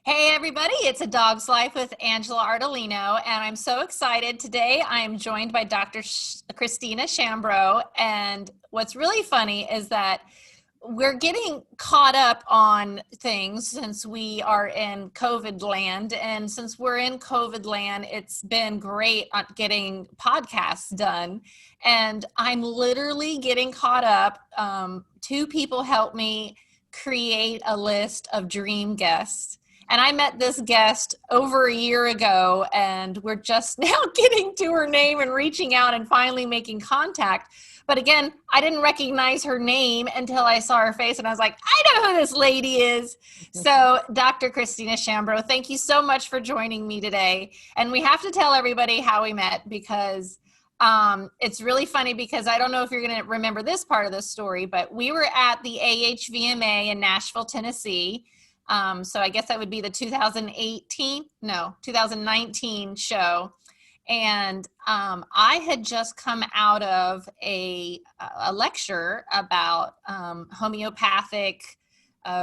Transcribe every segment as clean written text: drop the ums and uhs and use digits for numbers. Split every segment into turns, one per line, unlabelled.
Hey everybody, it's A Dog's Life with Angela Ardolino, and I'm so excited. Today I'm joined by Dr. Christina Chambreau, and what's really funny is that we're getting caught up on things since we are in COVID land, and since we're in COVID land, it's been great on getting podcasts done, and I'm literally getting caught up. Two people helped me create a list of dream guests. And I met this guest over a year ago, and we're just now getting to her name and reaching out and finally making contact. But again, I didn't recognize her name until I saw her face, and I was like, I know who this lady is. So Dr. Christina Chambreau, thank you so much for joining me today. And we have to tell everybody how we met because it's really funny because I don't know if you're going to remember this part of the story, but we were at the AHVMA in Nashville, Tennessee. So I guess that would be the 2019 show. And I had just come out of a lecture about homeopathic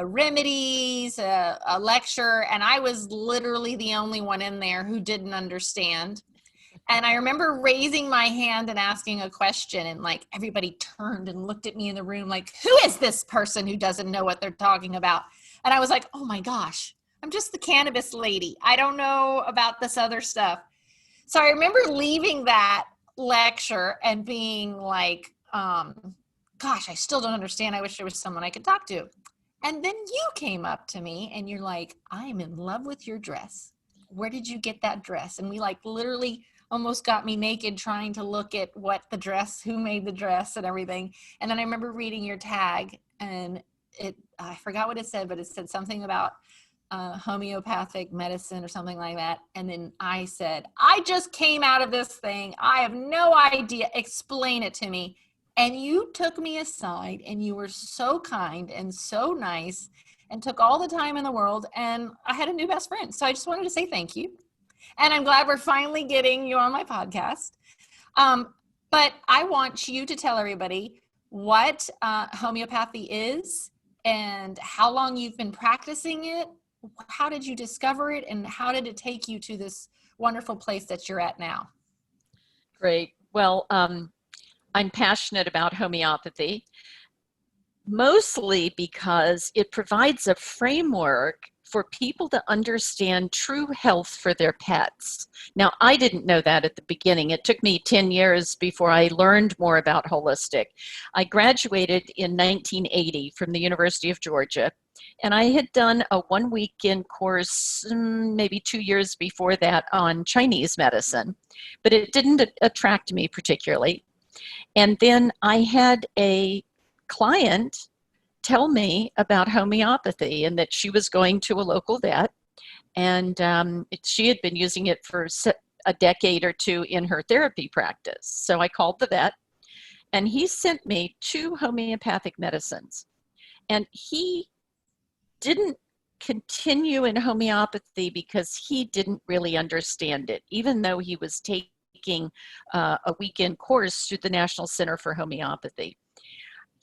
remedies, a lecture, and I was literally the only one in there who didn't understand. And I remember raising my hand and asking a question, and like everybody turned and looked at me in the room like, who is this person who doesn't know what they're talking about? And I was like, oh my gosh, I'm just the cannabis lady. I don't know about this other stuff. So I remember leaving that lecture and being like, gosh, I still don't understand. I wish there was someone I could talk to. And then you came up to me and you're like, I'm in love with your dress. Where did you get that dress? And we like literally almost got me naked trying to look at what the dress, who made the dress and everything. And then I remember reading your tag and I forgot what it said, but it said something about homeopathic medicine or something like that. And then I said, I just came out of this thing. I have no idea. Explain it to me. And you took me aside and you were so kind and so nice and took all the time in the world. And I had a new best friend. So I just wanted to say thank you. And I'm glad we're finally getting you on my podcast. But I want you to tell everybody what homeopathy is and how long you've been practicing it. How did you discover it? And how did it take you to this wonderful place that you're at now?
Great. Well, I'm passionate about homeopathy, mostly because it provides a framework for people to understand true health for their pets. Now, I didn't know that at the beginning. It took me 10 years before I learned more about holistic. I graduated in 1980 from the University of Georgia, and I had done a one-weekend course maybe 2 years before that on Chinese medicine, but it didn't attract me particularly. And then I had a client tell me about homeopathy and that she was going to a local vet, and she had been using it for a decade or two in her therapy practice. So I called the vet, and he sent me 2 homeopathic medicines. And he didn't continue in homeopathy because he didn't really understand it, even though he was taking a weekend course through the National Center for Homeopathy.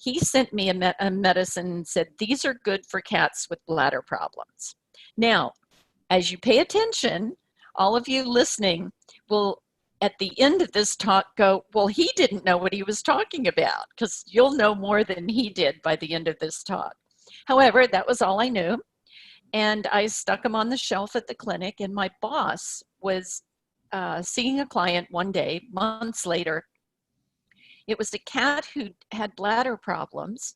He sent me a medicine and said, these are good for cats with bladder problems. Now, as you pay attention, all of you listening will, at the end of this talk, go, well, he didn't know what he was talking about, because you'll know more than he did by the end of this talk. However, that was all I knew. And I stuck them on the shelf at the clinic, and my boss was seeing a client one day, months later. It was a cat who had bladder problems,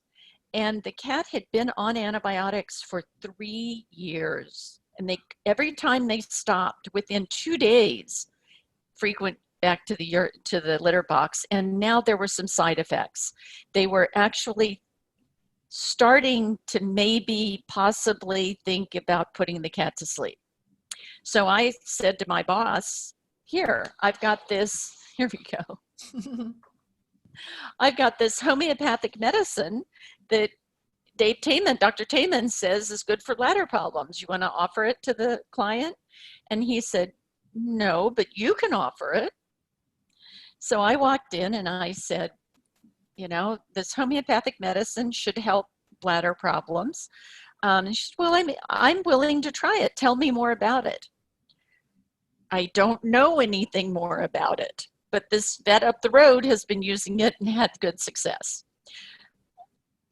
and the cat had been on antibiotics for 3 years. And every time they stopped, within 2 days, frequent back to the litter box, and now there were some side effects. They were actually starting to maybe possibly think about putting the cat to sleep. So I said to my boss, here, I've got this, here we go. I've got this homeopathic medicine that Dr. Taman says is good for bladder problems. You want to offer it to the client? And he said, no, but you can offer it. So I walked in and I said, you know, this homeopathic medicine should help bladder problems. She said, well, I'm willing to try it. Tell me more about it. I don't know anything more about it, but this vet up the road has been using it and had good success.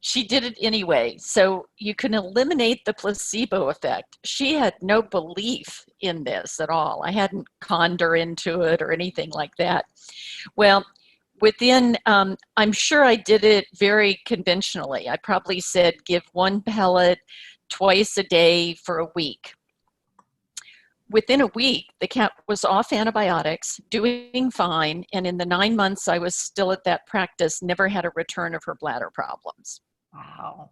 She did it anyway, so you can eliminate the placebo effect. She had no belief in this at all. I hadn't conned her into it or anything like that. Well, within, I'm sure I did it very conventionally. I probably said give 1 pellet twice a day for a week. Within a week, the cat was off antibiotics, doing fine, and in the 9 months I was still at that practice, never had a return of her bladder problems.
Wow.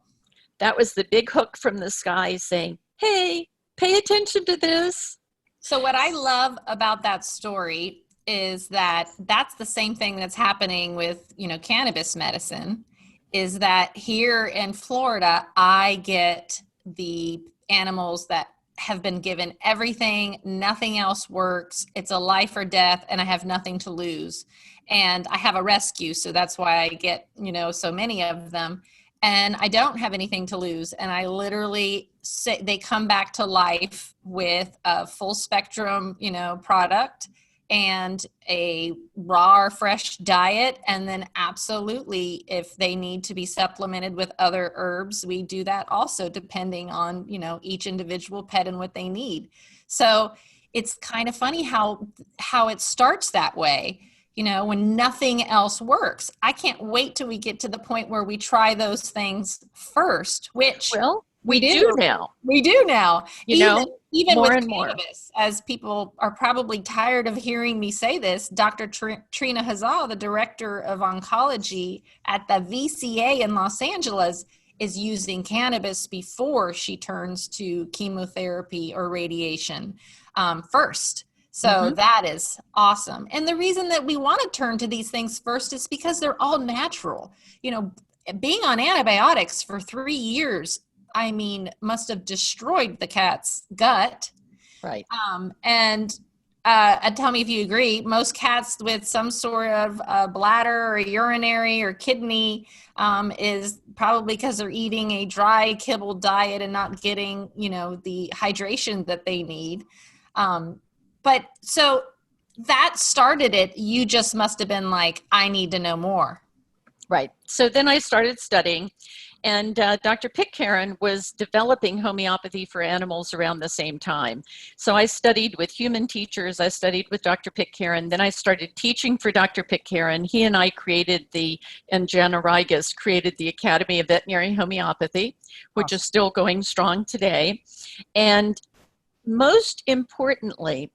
That was the big hook from the sky saying, hey, pay attention to this.
So what I love about that story is that that's the same thing that's happening with, cannabis medicine, is that here in Florida, I get the animals that have been given everything, nothing else works. It's a life or death, and I have nothing to lose. And I have a rescue, so that's why I get, so many of them. And I don't have anything to lose. And I literally say they come back to life with a full spectrum, product and a raw or fresh diet. And then absolutely, if they need to be supplemented with other herbs, we do that also, depending on, each individual pet and what they need. So it's kind of funny how it starts that way. When nothing else works. I can't wait till we get to the point where we try those things first, which
we do now.
We do now. Even
more
with
and
cannabis, more. As people are probably tired of hearing me say this, Dr. Trina Hazal, the director of oncology at the VCA in Los Angeles, is using cannabis before she turns to chemotherapy or radiation first. So that is awesome. And the reason that we want to turn to these things first is because they're all natural. Being on antibiotics for 3 years, must have destroyed the cat's gut.
Right.
And tell me if you agree, most cats with some sort of bladder or urinary or kidney is probably because they're eating a dry kibble diet and not getting, the hydration that they need. But so that started it. You just must have been like, I need to know more.
Right. So then I started studying, and Dr. Pitcairn was developing homeopathy for animals around the same time. So I studied with human teachers. I studied with Dr. Pitcairn. Then I started teaching for Dr. Pitcairn. He and I and Jana Rigas created the Academy of Veterinary Homeopathy, which is still going strong today. And most importantly,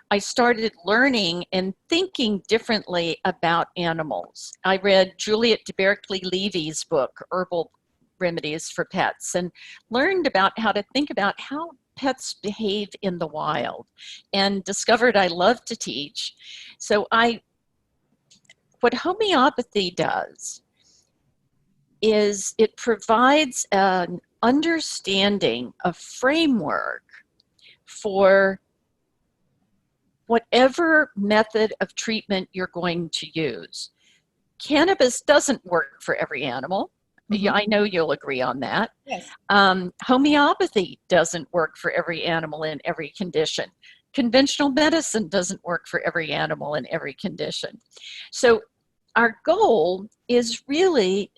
I started learning and thinking differently about animals. I read Juliet de Berkeley-Levy's book, Herbal Remedies for Pets, and learned about how to think about how pets behave in the wild, and discovered I love to teach. So what homeopathy does is it provides an understanding, a framework for whatever method of treatment you're going to use. Cannabis doesn't work for every animal. I know you'll agree on that.
Yes.
Homeopathy doesn't work for every animal in every condition. Conventional medicine doesn't work for every animal in every condition. So our goal is really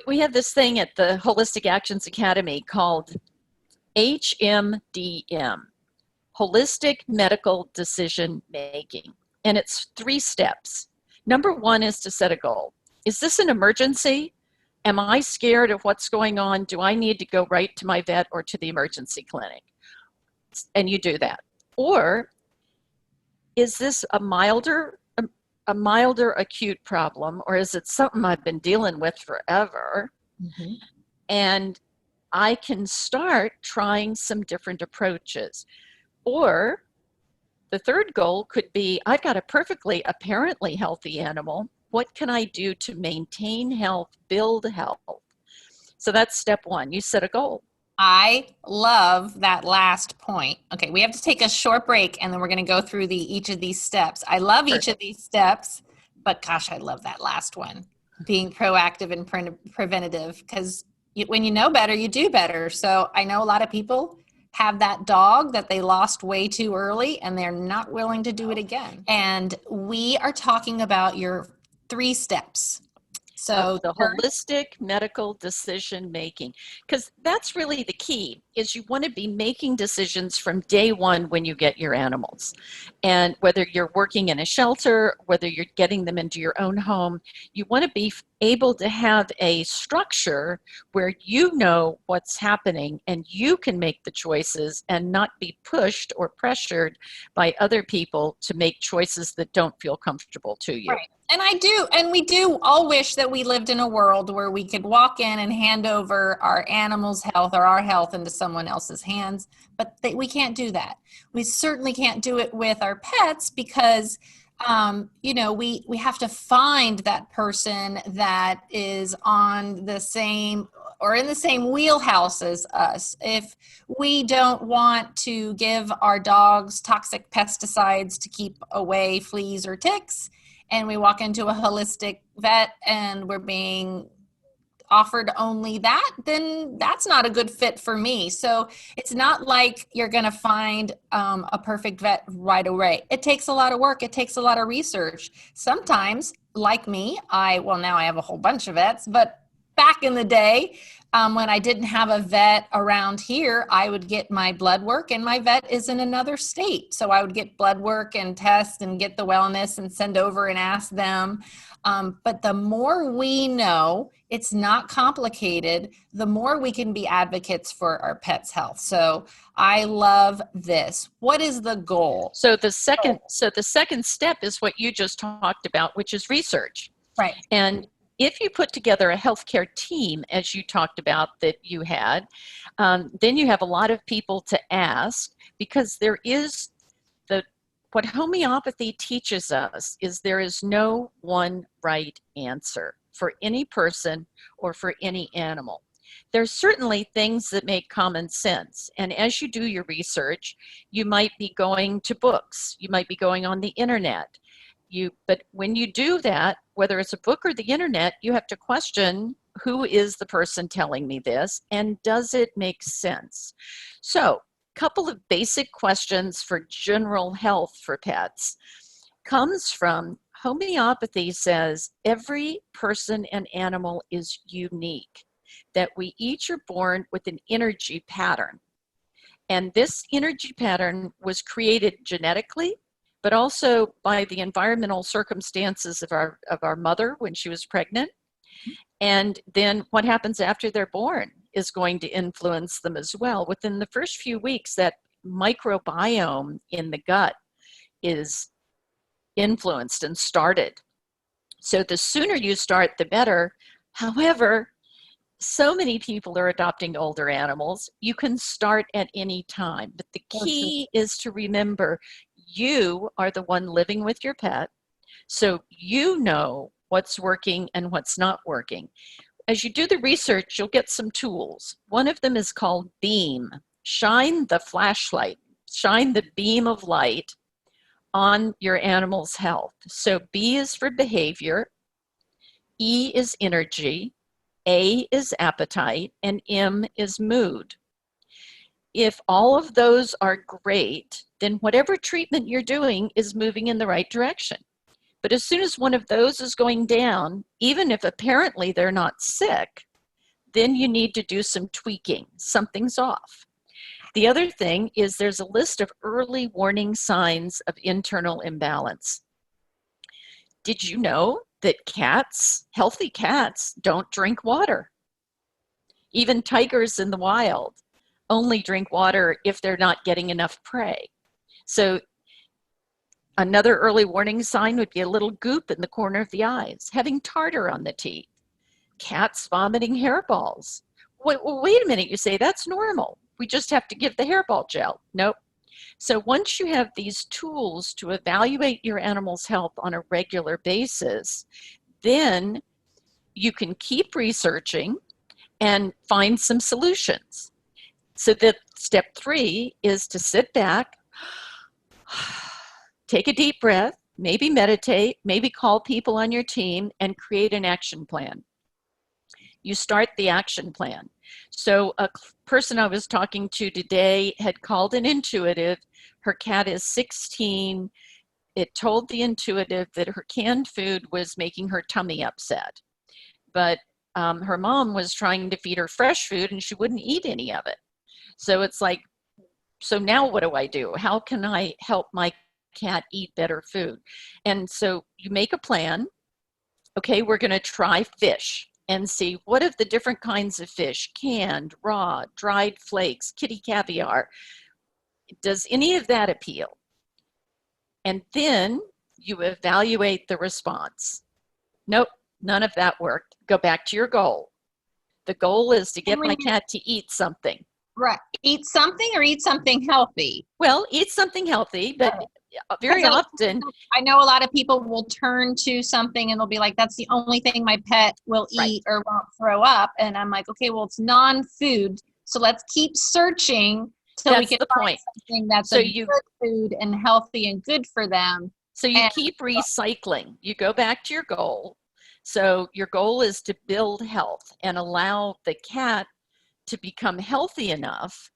we have this thing at the Holistic Actions Academy called HMDM, Holistic Medical Decision Making. And it's 3 steps. Number 1 is to set a goal. Is this an emergency? Am I scared of what's going on? Do I need to go right to my vet or to the emergency clinic? And you do that. Or is this a milder acute problem, or is it something I've been dealing with forever? And I can start trying some different approaches. Or the third goal could be, I've got a perfectly apparently healthy animal. What can I do to maintain health, build health? So that's step 1. You set a goal.
I love that last point. Okay, we have to take a short break, and then we're going to go through each of these steps. I love each of these steps, but gosh, I love that last one. being proactive and preventative, because when you know better, you do better. So I know a lot of people have that dog that they lost way too early and they're not willing to do it again. And we are talking about your 3 steps. So
the holistic medical decision making, because that's really the key, is you want to be making decisions from day one when you get your animals. And whether you're working in a shelter, whether you're getting them into your own home, you want to be able to have a structure where you know what's happening and you can make the choices and not be pushed or pressured by other people to make choices that don't feel comfortable to you.
Right. And we do all wish that we lived in a world where we could walk in and hand over our animals' health or our health into someone else's hands, but we can't do that. We certainly can't do it with our pets because, we have to find that person that is on the same or in the same wheelhouse as us. If we don't want to give our dogs toxic pesticides to keep away fleas or ticks, and we walk into a holistic vet and we're being offered only that, then that's not a good fit for me. So it's not like you're going to find a perfect vet right away. It takes a lot of work. It takes a lot of research. Sometimes, like me, now I have a whole bunch of vets, but back in the day, when I didn't have a vet around here, I would get my blood work, and my vet is in another state. So I would get blood work and test and get the wellness and send over and ask them. But the more we know, it's not complicated, the more we can be advocates for our pets' health. So I love this. What is the goal?
So the second step is what you just talked about, which is research.
Right.
And if you put together a healthcare team, as you talked about that you had, then you have a lot of people to ask, because there is what homeopathy teaches us is there is no one right answer for any person or for any animal. There's certainly things that make common sense. And as you do your research, you might be going to books, you might be going on the internet. But when you do that, whether it's a book or the internet, you have to question, who is the person telling me this, and does it make sense? So, a couple of basic questions for general health for pets comes from homeopathy. Says every person and animal is unique, that we each are born with an energy pattern. And this energy pattern was created genetically, but also by the environmental circumstances of our mother when she was pregnant. And then what happens after they're born is going to influence them as well. Within the first few weeks, that microbiome in the gut is influenced and started. So the sooner you start, the better. However, so many people are adopting older animals. You can start at any time. But the key is to remember, you are the one living with your pet, so you know what's working and what's not working. As you do the research, you'll get some tools. One of them is called Beam. Shine the flashlight, shine the beam of light on your animal's health. So B is for behavior, E is energy, A is appetite, and M is mood. If all of those are great, then whatever treatment you're doing is moving in the right direction. But as soon as one of those is going down, even if apparently they're not sick, then you need to do some tweaking. Something's off. The other thing is there's a list of early warning signs of internal imbalance. Did you know that cats, healthy cats, don't drink water? Even tigers in the wild only drink water if they're not getting enough prey. So another early warning sign would be a little goop in the corner of the eyes, having tartar on the teeth, cats vomiting hairballs. Wait a minute, you say, that's normal. We just have to give the hairball gel. Nope. So once you have these tools to evaluate your animal's health on a regular basis, then you can keep researching and find some solutions. So that step 3 is to sit back, take a deep breath, maybe meditate, maybe call people on your team and create an action plan. You start the action plan. So a person I was talking to today had called an intuitive. Her cat is 16. It told the intuitive that her canned food was making her tummy upset. But her mom was trying to feed her fresh food and she wouldn't eat any of it. So it's like, so now what do I do? How can I help my cat eat better food? And so you make a plan. Okay, we're going to try fish and see what of the different kinds of fish, canned, raw, dried flakes, kitty caviar, does any of that appeal? And then you evaluate the response. Nope, none of that worked. Go back to your goal. The goal is to get my cat to eat something.
Right. Eat something or eat something healthy?
Well, eat something healthy, but very often.
I know a lot of people will turn to something and they'll be like, that's the only thing my pet will eat or won't throw up. And I'm like, okay, well, it's non-food. So let's keep searching till we can find something that's good food and healthy and good for them.
So you keep recycling. You go back to your goal. So your goal is to build health and allow the cat to become healthy enough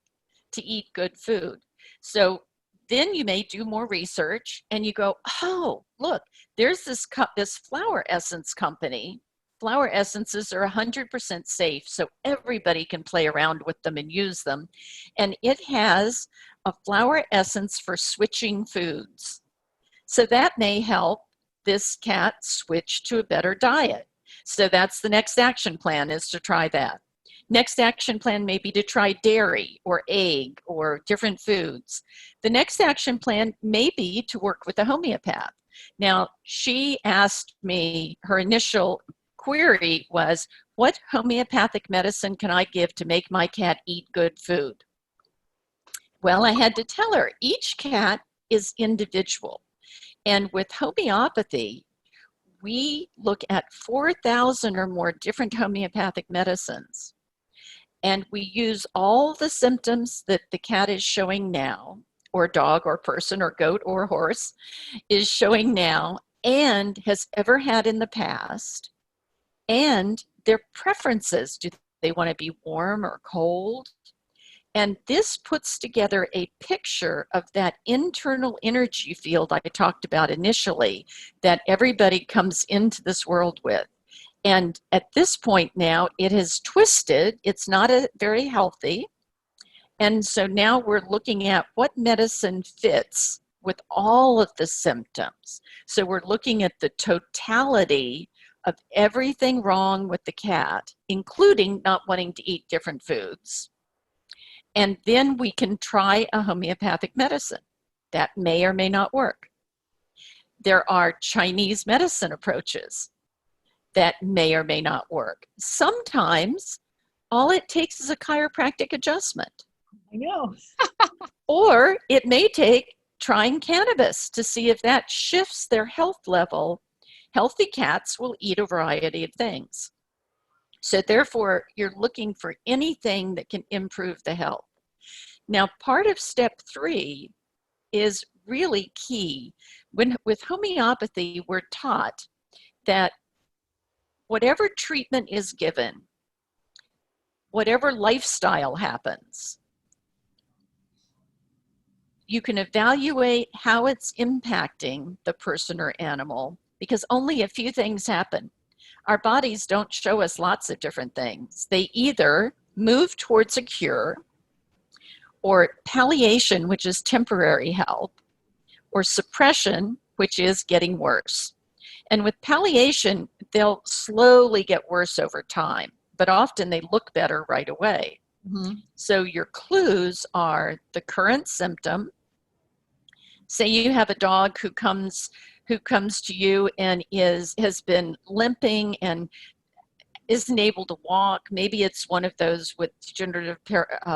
to eat good food. So then you may do more research and you go, oh, look, there's this flower essence company. Flower essences are 100% safe, so everybody can play around with them and use them. And it has a flower essence for switching foods. So that may help this cat switch to a better diet. So that's the next action plan, is to try that. Next action plan may be to try dairy or egg or different foods. The next action plan may be to work with a homeopath. Now, she asked me, her initial query was, what homeopathic medicine can I give to make my cat eat good food? Well, I had to tell her, each cat is individual. And with homeopathy, we look at 4,000 or more different homeopathic medicines. And we use all the symptoms that the cat is showing now, or dog or person or goat or horse is showing now and has ever had in the past, and their preferences. Do they want to be warm or cold? And this puts together a picture of that internal energy field I talked about initially that everybody comes into this world with. And at this point now, it has twisted. It's not very healthy. And so now we're looking at what medicine fits with all of the symptoms. So we're looking at the totality of everything wrong with the cat, including not wanting to eat different foods. And then we can try a homeopathic medicine. That may or may not work. There are Chinese medicine approaches that may or may not work. Sometimes all it takes is a chiropractic adjustment.
I know.
Or it may take trying cannabis to see if that shifts their health level. Healthy cats will eat a variety of things. So therefore, you're looking for anything that can improve the health. Now, part of step 3 is really key. With homeopathy, we're taught that whatever treatment is given, whatever lifestyle happens, you can evaluate how it's impacting the person or animal, because only a few things happen. Our bodies don't show us lots of different things. They either move towards a cure, or palliation, which is temporary help, or suppression, which is getting worse. And with palliation, they'll slowly get worse over time, but often they look better right away. Mm-hmm. So your clues are the current symptom. Say you have a dog who comes to you and has been limping and isn't able to walk. Maybe it's one of those with degenerative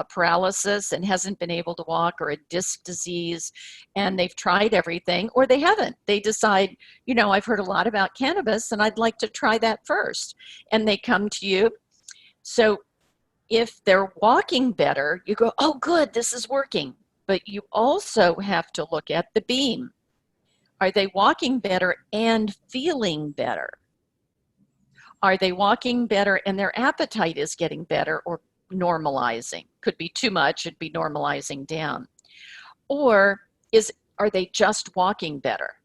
paralysis and hasn't been able to walk, or a disc disease, and they've tried everything, or they haven't. They decide, I've heard a lot about cannabis and I'd like to try that first. And they come to you. So if they're walking better, you go, oh, good, this is working. But you also have to look at the beam. Are they walking better and feeling better? Are they walking better and their appetite is getting better or normalizing? Could be too much, it'd be normalizing down. Or are they just walking better?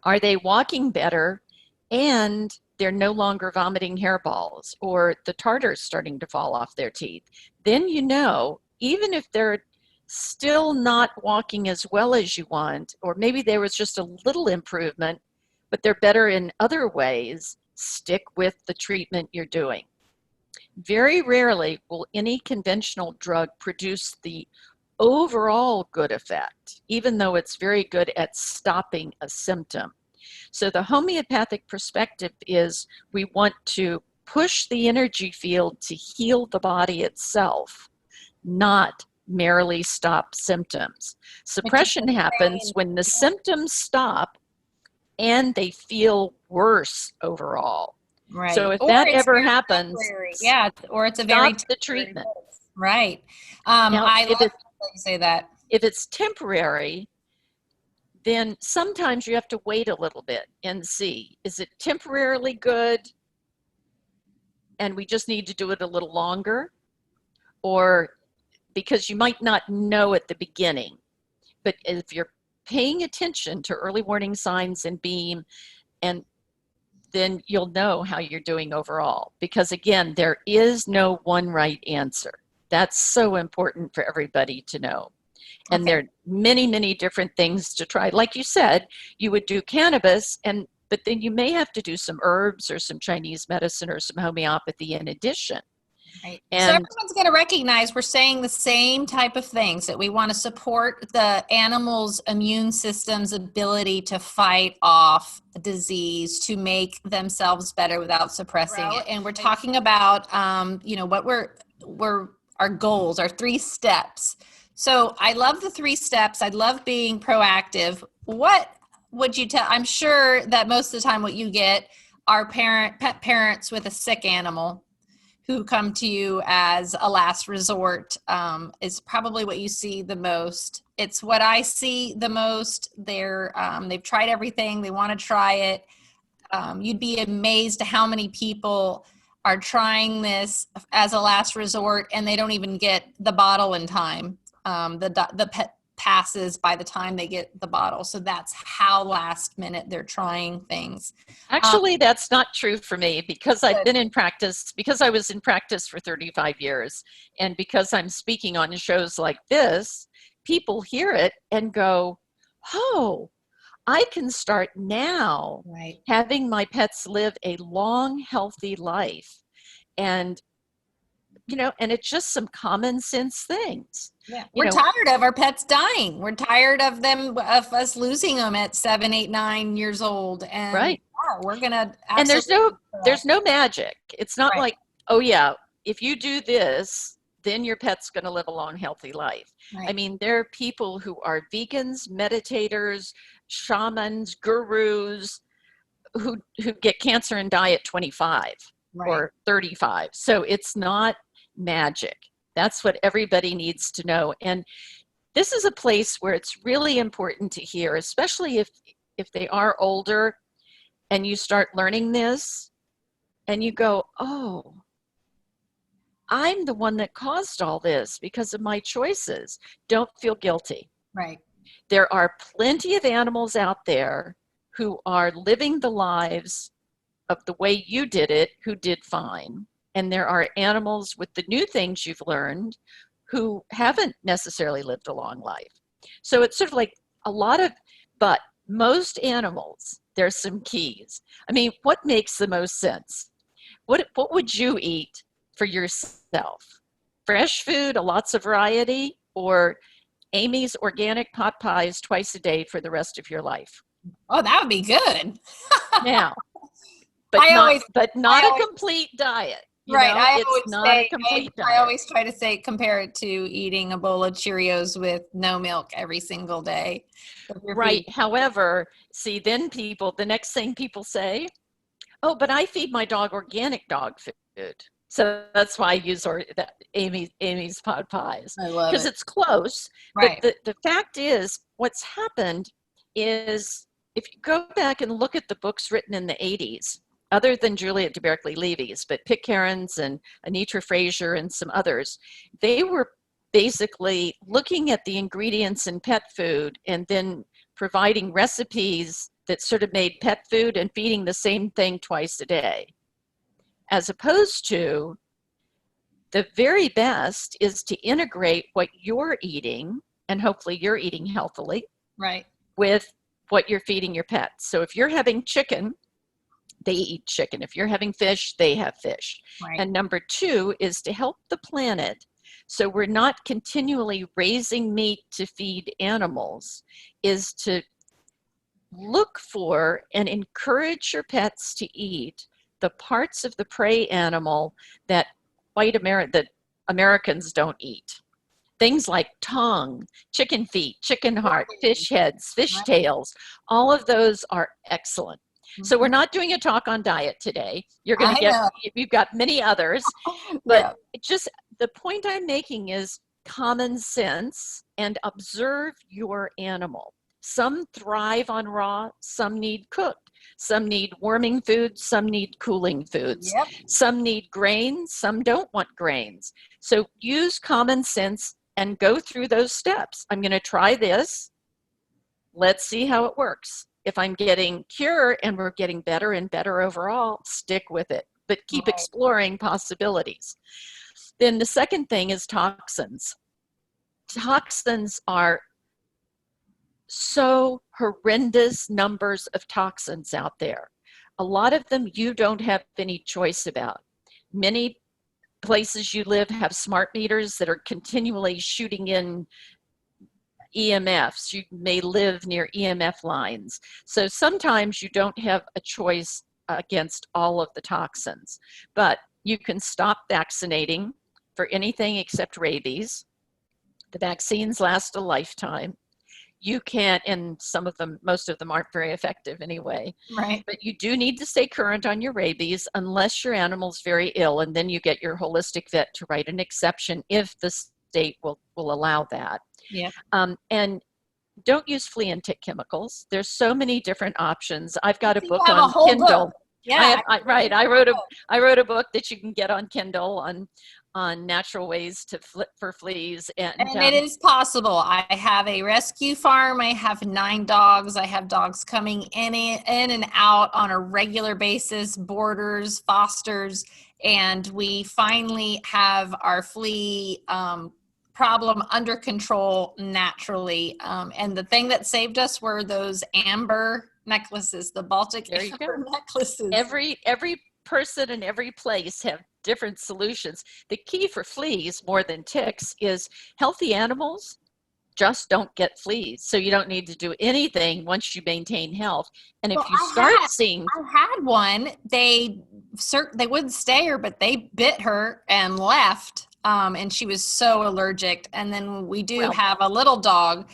Are they walking better and they're no longer vomiting hairballs or the tartar's starting to fall off their teeth? Then you know, even if they're still not walking as well as you want, or maybe there was just a little improvement, but they're better in other ways, stick with the treatment you're doing. Very rarely will any conventional drug produce the overall good effect, even though it's very good at stopping a symptom. So the homeopathic perspective is we want to push the energy field to heal the body itself, not merely stop symptoms. Suppression happens when the symptoms stop and they feel worse overall.
Right.
So if that ever happens,
or it's a very
stop the treatment.
Right.
Now,
I love that you say that.
If it's temporary, then sometimes you have to wait a little bit and see, is it temporarily good and we just need to do it a little longer? Or because you might not know at the beginning, but if you're paying attention to early warning signs and beam, and then you'll know how you're doing overall. Because again, there is no one right answer. That's so important for everybody to know. And there are many, many different things to try. Like you said, you would do cannabis, but then you may have to do some herbs or some Chinese medicine or some homeopathy in addition.
Right. So everyone's going to recognize we're saying the same type of things, that we want to support the animal's immune system's ability to fight off disease, to make themselves better without suppressing it. And we're talking about, what our goals, our 3 steps. So I love the 3 steps. I love being proactive. What would you tell? I'm sure that most of the time what you get are pet parents with a sick animal who come to you as a last resort, is probably what you see the most. It's what I see the most. They've tried everything. They want to try it. You'd be amazed how many people are trying this as a last resort and they don't even get the bottle in time. The pet passes by the time they get the bottle. So that's how last minute they're trying things.
Actually, that's not true for me, because I've been in practice, because I was in practice for 35 years, and because I'm speaking on shows like this, people hear it and go, oh, I can start now having my pets live a long, healthy life. And and it's just some common sense things.
Yeah. We're tired of our pets dying. We're tired of us losing them at 7, 8, 9 years old. And we're going to.
And there's no magic. It's not like, oh yeah, if you do this, then your pet's going to live a long, healthy life. I mean, there are people who are vegans, meditators, shamans, gurus, who get cancer and die at 25 or 35. So it's not magic. That's what everybody needs to know. And this is a place where it's really important to hear, especially if they are older and you start learning this and you go, oh, I'm the one that caused all this because of my choices. Don't feel guilty.
Right.
There are plenty of animals out there who are living the lives of the way you did it, who did fine. And there are animals with the new things you've learned who haven't necessarily lived a long life. So it's sort of like but most animals, there's some keys. I mean, what makes the most sense? What would you eat for yourself? Fresh food, lots of variety, or Amy's organic pot pies twice a day for the rest of your life?
Oh, that would be good.
Now, but not a complete diet. I
always try to say, compare it to eating a bowl of Cheerios with no milk every single day.
Right. However, see, then the next thing people say, oh, but I feed my dog organic dog food. So that's why I use Amy's pot pies.
I love it.
Because it's close.
Right.
But the fact is, what's happened is if you go back and look at the books written in the 80s, other than Juliet de Berkeley-Levy's, but Pitcairn's and Anitra Fraser and some others, they were basically looking at the ingredients in pet food and then providing recipes that sort of made pet food and feeding the same thing twice a day. As opposed to, the very best is to integrate what you're eating, and hopefully you're eating healthily,
right,
with what you're feeding your pets. So if you're having chicken, they eat chicken. If you're having fish, they have fish.
right.
And number two is to help the planet, so we're not continually raising meat to feed animals, is to look for and encourage your pets to eat the parts of the prey animal that that Americans don't eat. Things like tongue, chicken feet, chicken heart, fish heads, fish tails, all of those are excellent. So we're not doing a talk on diet today. You've got many others, but just the point I'm making is common sense and observe your animal. Some thrive on raw, some need cooked, some need warming foods, some need cooling foods, some need grains, some don't want grains. So use common sense and go through those steps. I'm going to try this. Let's see how it works. If I'm getting cure and we're getting better and better overall, stick with it, but keep exploring possibilities. Then the second thing is toxins. Toxins are so horrendous numbers of toxins out there. A lot of them you don't have any choice about. Many places you live have smart meters that are continually shooting in EMFs. You may live near EMF lines. So sometimes you don't have a choice against all of the toxins, but you can stop vaccinating for anything except rabies. The vaccines last a lifetime. You can't, and most of them aren't very effective anyway.
Right.
But you do need to stay current on your rabies unless your animal's very ill, and then you get your holistic vet to write an exception if the state will allow that.
Yeah.
And don't use flea and tick chemicals. There's so many different options. I've got a book
a
on
whole
Kindle.
book. Yeah.
I wrote a book that you can get on Kindle on natural ways for fleas. And
it is possible. I have a rescue farm. I have 9 dogs. I have dogs coming in and out on a regular basis, boarders, fosters, and we finally have our flea problem under control naturally. And the thing that saved us were those amber necklaces, the Baltic amber necklaces.
Every person in every place have different solutions. The key for fleas more than ticks is healthy animals just don't get fleas. So you don't need to do anything once you maintain health. And if I
had one, they wouldn't stay her, but they bit her and left. And she was so allergic. And then we have a little dog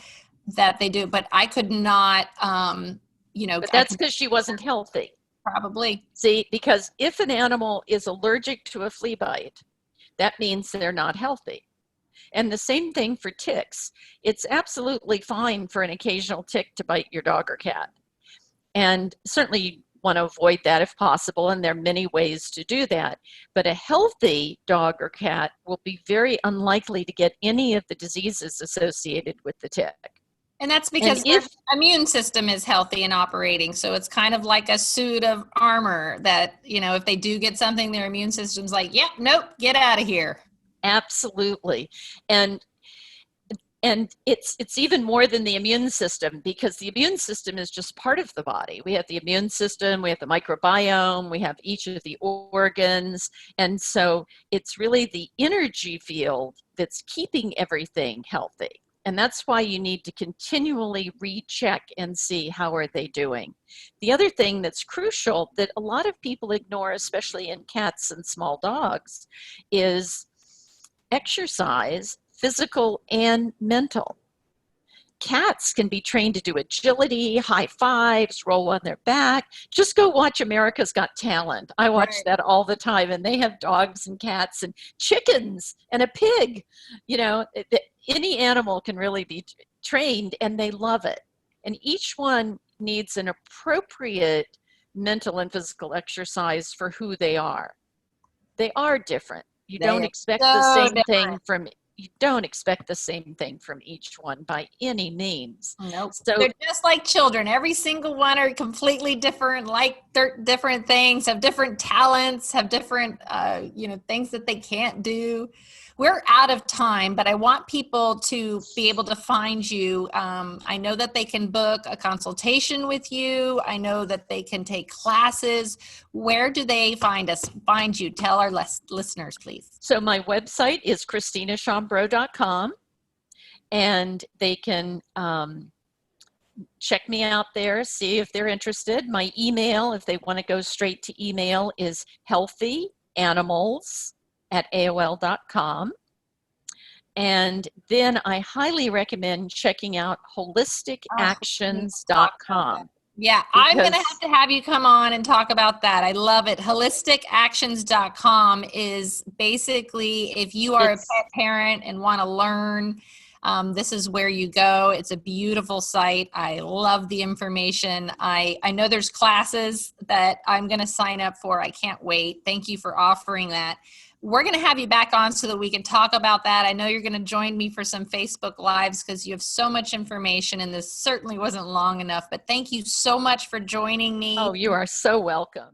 that they do, but I could not, But
that's because she wasn't healthy.
Probably.
See, because if an animal is allergic to a flea bite, that means they're not healthy. And the same thing for ticks. It's absolutely fine for an occasional tick to bite your dog or cat. And certainly you want to avoid that if possible, and there are many ways to do that. But a healthy dog or cat will be very unlikely to get any of the diseases associated with the tick.
And that's because their immune system is healthy and operating. So it's kind of like a suit of armor that, if they do get something, their immune system's like, yep, nope, get out of here.
Absolutely. And it's even more than the immune system, because the immune system is just part of the body. We have the immune system, we have the microbiome, we have each of the organs. And so it's really the energy field that's keeping everything healthy. And that's why you need to continually recheck and see how are they doing. The other thing that's crucial that a lot of people ignore, especially in cats and small dogs, is exercise, physical and mental. Cats can be trained to do agility, high fives, roll on their back. Just go watch America's Got Talent. I watch that all the time, and they have dogs and cats and chickens and a pig. Any animal can really be trained, and they love it. And each one needs an appropriate mental and physical exercise for who they are. They are different. You
They
don't
are
expect the
so
same
different.
thing from you don't expect the same thing from each one by any means.
Nope.
So
They're just like children. Every single one are completely different, like they're different things, have different talents, have different, things that they can't do. We're out of time, but I want people to be able to find you. I know that they can book a consultation with you. I know that they can take classes. Where do they find you? Tell our listeners, please.
So my website is ChristinaChambreau.com, and they can check me out there, see if they're interested. My email, if they want to go straight to email, is healthyanimals@aol.com. And then I highly recommend checking out holisticactions.com.
Yeah, I'm going to have you come on and talk about that. I love it. Holisticactions.com is basically, if you are a pet parent and want to learn, this is where you go. It's a beautiful site. I love the information. I know there's classes that I'm going to sign up for. I can't wait. Thank you for offering that. We're going to have you back on so that we can talk about that. I know you're going to join me for some Facebook Lives because you have so much information, and this certainly wasn't long enough. But thank you so much for joining me.
Oh, you are so welcome.